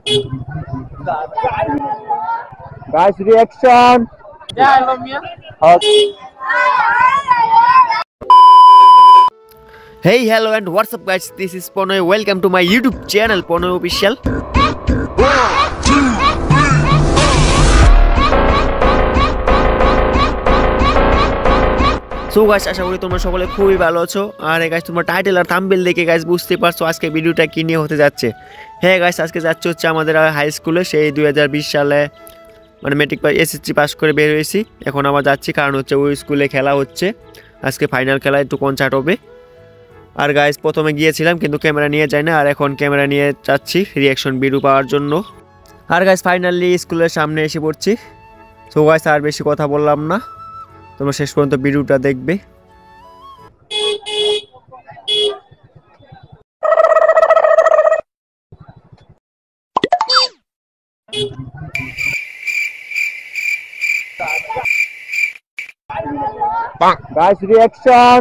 Guys, reaction. Yeah, I love you. Okay. Hey, hello and what's up guys, this is Ponoy. Welcome to my YouTube channel Ponoy Official. So guys, আশা করি তোমরা সকলে খুবই ভালো আছো। আর guys, তোমরা টাইটেল আর থাম্বনেল দেখে গাইস বুঝতে পারছো আজকে ভিডিওটা কি নিয়ে হতে যাচ্ছে। হ্যাঁ গাইস, আজকে যাচ্ছে হচ্ছে আমাদের হাই স্কুলে। সেই 2020 সালে মানে মেট্রিক পাস এসএসসি পাস করে বের হয়েছি। এখন আবার যাচ্ছি, কারণ হচ্ছে ওই স্কুলে খেলা হচ্ছে। আজকে ফাইনাল খেলা, একটু কনসার্ট হবে। আর গাইস, প্রথমে গিয়েছিলাম কিন্তু ক্যামেরা নিয়ে যাই না, আর এখন ক্যামেরা নিয়ে যাচ্ছি রিয়াকশন ভিডিও পাওয়ার জন্য। আর গাইস, ফাইনালি স্কুলের সামনে এসে পড়ছি। সো গাইস, আর বেশি কথা বললাম না, তোমরা শেষ পর্যন্ত ভিডিওটা দেখবে। Guys, reaction.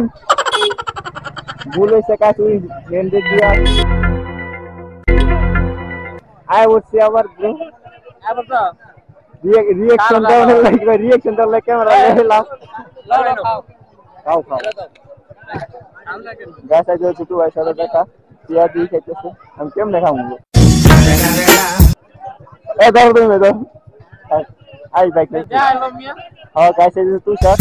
Bulu sekali handed dia. I would say our bro. Reaction down like camera. Kau. Guys, aja situ aja ada mereka. Dia di situ sih. हम क्यों नहीं खाऊंगे? दौड़ दो मैं तो. आई बाइक में. Yeah, I love you. हाँ guys, aja तू shot.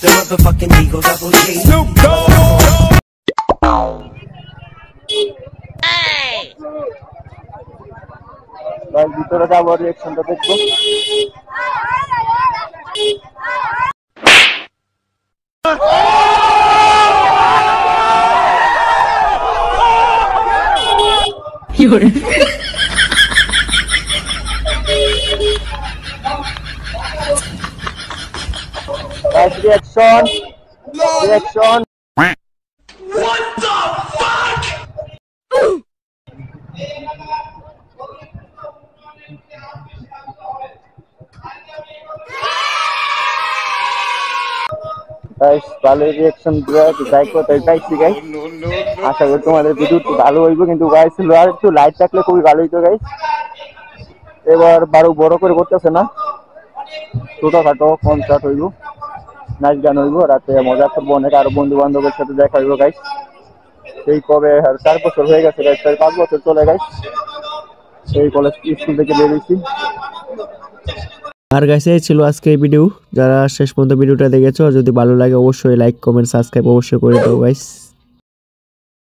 The motherfucking Eagle Double G. Snoop Dogg. Guys, ভিতরে যাব রিঅ্যাকশনটা দেখবো। Guys, reaction. What the fuck? Guys, ভালো রিঅ্যাকশন দিয়ে ট্রাই করতে চাইছি গাইস। আশা করি তোমাদের ভিডিওটি ভালো হইব, কিন্তু গাইস আর একটু লাইট থাকলে খুবই ভালো হইতো গাইস। এবার বড় করে করতেছে না, ছোটখাটো কনসার্ট হইব, নাচ গান হইব, রাতে মজা করবো অনেক, আরো বন্ধু বান্ধবের সাথে দেখা হইব গাইস। সেই কবে 4 বছর হয়ে গেছে গাইস, 5 বছর চলে গাইস সেই কলেজ স্কুল থেকে বেরিয়েছি। আর গাইস, এই ছিল আজকে এই ভিডিও। যারা শেষ পর্যন্ত ভিডিওটা দেখেছো, যদি ভালো লাগে অবশ্যই লাইক কমেন্ট সাবস্ক্রাইব অবশ্যই করে দাও গাইস।